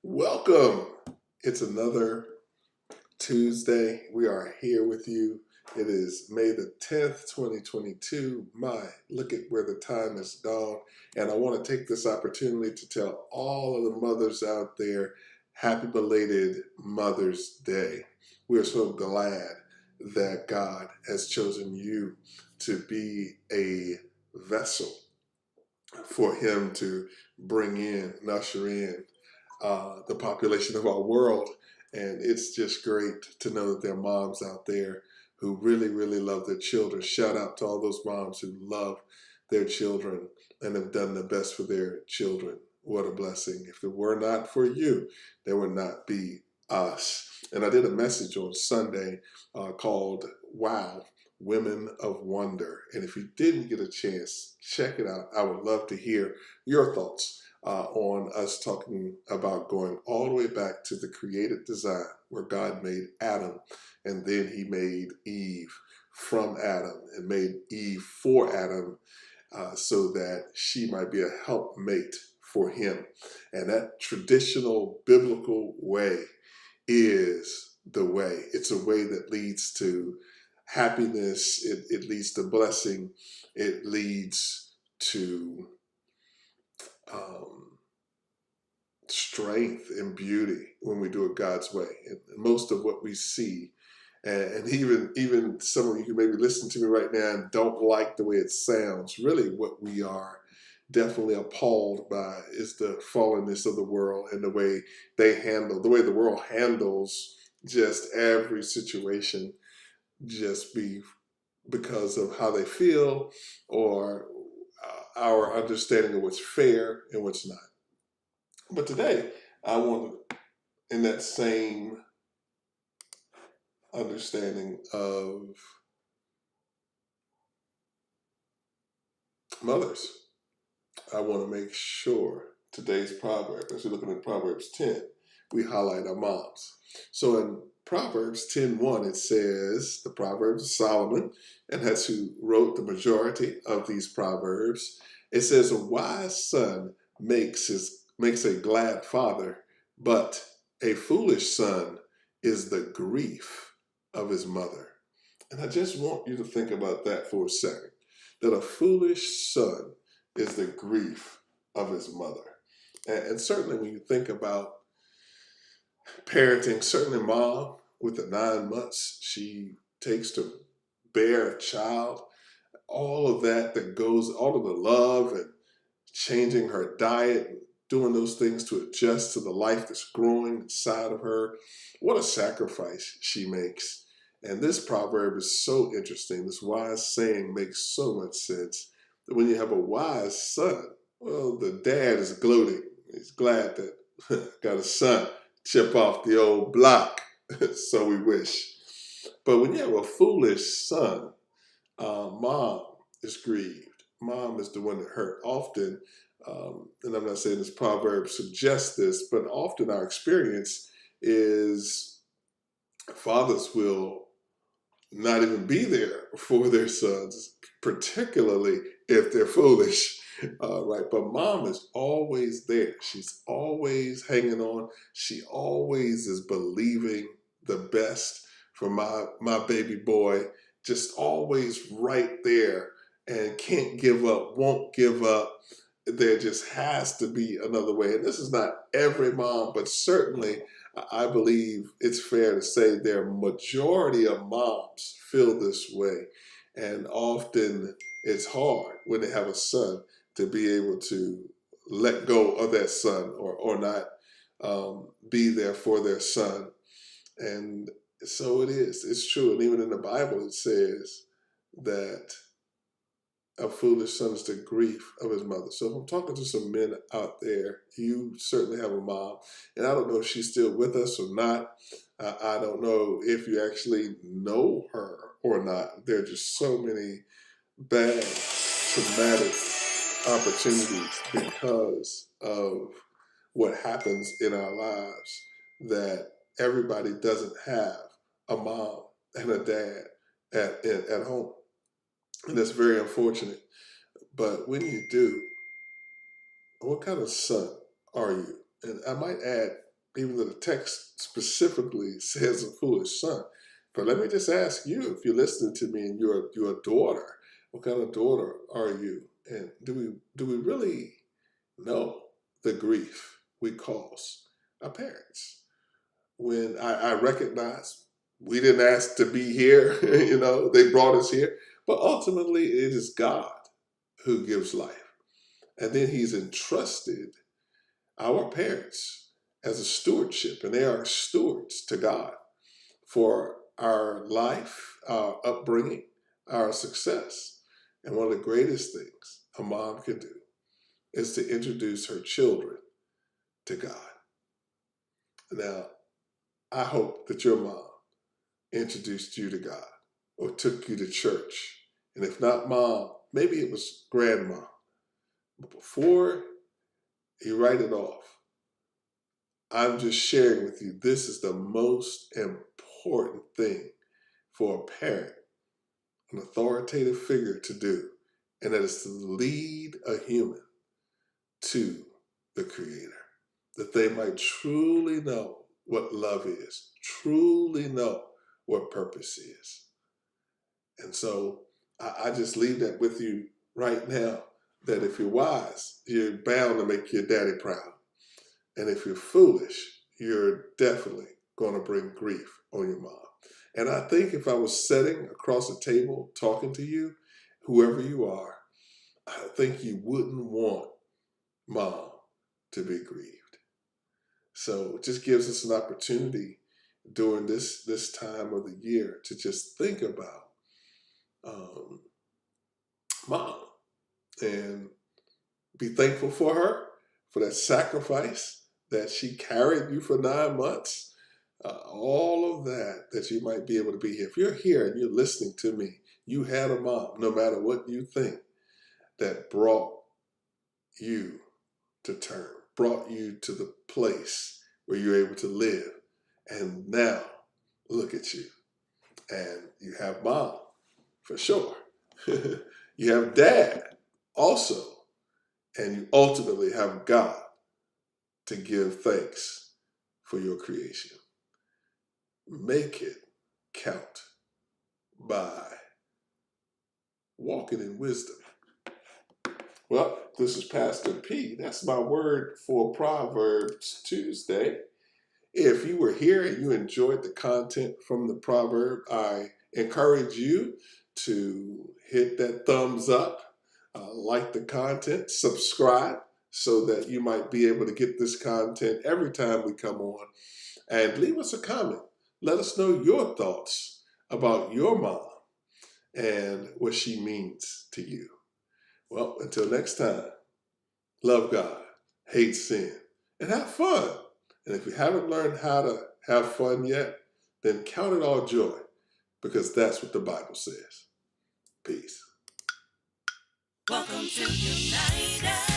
Welcome. It's another Tuesday. We are here with you. It is May the 10th, 2022. Look at where the time has gone. And I want to take this opportunity to tell all of the mothers out there, happy belated Mother's Day. We are so glad that God has chosen you to be a vessel for Him to bring in and usher in the population of our world. And it's just great to know that there are moms out there who really, really love their children. Shout out to all those moms who love their children and have done the best for their children. What a blessing. If it were not for you, there would not be us. And I did a message on Sunday called Wow, Women of Wonder. And if you didn't get a chance, check it out. I would love to hear your thoughts on us talking about going all the way back to the created design where God made Adam and then He made Eve from Adam and made Eve for Adam so that she might be a helpmate for him. And that traditional biblical way is the way. It's a way that leads to happiness. It leads to blessing. It leads to strength and beauty when we do it God's way. And most of what we see, and even some of you who maybe listen to me right now and don't like the way it sounds, really what we are definitely appalled by is the fallenness of the world and the way the way the world handles just every situation, just because of how they feel or our understanding of what's fair and what's not. But today, I want to, in that same understanding of mothers, I want to make sure today's proverb, as we're looking at Proverbs 10, we highlight our moms. So in Proverbs 10:1, it says, the Proverbs of Solomon, and that's who wrote the majority of these Proverbs. It says, a wise son makes a glad father, but a foolish son is the grief of his mother. And I just want you to think about that for a second, that a foolish son is the grief of his mother. And certainly when you think about parenting, certainly mom with the 9 months she takes to bear a child, all of that goes, all of the love and changing her diet, doing those things to adjust to the life that's growing inside of her. What a sacrifice she makes. And this proverb is so interesting. This wise saying makes so much sense. That when you have a wise son, well, the dad is gloating. He's glad that got a son, chip off the old block. So we wish. But when you have a foolish son, mom is grieved. Mom is the one that hurt. Often, and I'm not saying this proverb suggests this, but often our experience is fathers will not even be there for their sons, particularly if they're foolish, right? But mom is always there. She's always hanging on. She always is believing the best for my baby boy, just always right there and can't give up, won't give up. There just has to be another way. And this is not every mom, but certainly I believe it's fair to say their majority of moms feel this way. And often it's hard when they have a son to be able to let go of that son or not be there for their son. And so it is. It's true. And even in the Bible, it says that a foolish son is the grief of his mother. So if I'm talking to some men out there, you certainly have a mom. And I don't know if she's still with us or not. I don't know if you actually know her or not. There are just so many bad, traumatic opportunities because of what happens in our lives that everybody doesn't have a mom and a dad at home. And that's very unfortunate. But when you do, what kind of son are you? And I might add, even though the text specifically says a foolish son, but let me just ask you, if you're listening to me and you're a daughter, what kind of daughter are you? And do we really know the grief we cause our parents? When I recognize we didn't ask to be here, they brought us here, but ultimately it is God who gives life. And then he's entrusted our parents as a stewardship, and they are stewards to God for our life, our upbringing, our success. And one of the greatest things a mom can do is to introduce her children to God. Now, I hope that your mom introduced you to God or took you to church. And if not mom, maybe it was grandma. But before you write it off, I'm just sharing with you, this is the most important thing for a parent, an authoritative figure to do, and that is to lead a human to the Creator, that they might truly know what love is, truly know what purpose is. And so I just leave that with you right now, that if you're wise, you're bound to make your daddy proud. And if you're foolish, you're definitely going to bring grief on your mom. And I think if I was sitting across a table talking to you, whoever you are, I think you wouldn't want mom to be grieved. So it just gives us an opportunity during this time of the year to just think about mom and be thankful for her, for that sacrifice that she carried you for 9 months. All of that you might be able to be here. If you're here and you're listening to me, you had a mom, no matter what you think, that brought you to term, brought you to the place where you're able to live. And now, look at you. And you have mom, for sure. You have dad, also. And you ultimately have God to give thanks for your creation. Make it count by walking in wisdom. Well, this is Pastor P. That's my word for Proverbs Tuesday. If you were here and you enjoyed the content from the proverb, I encourage you to hit that thumbs up, like the content, subscribe, so that you might be able to get this content every time we come on. And leave us a comment. Let us know your thoughts about your mom and what she means to you. Well, until next time, love God, hate sin, and have fun. And if you haven't learned how to have fun yet, then count it all joy, because that's what the Bible says. Peace. Welcome to United.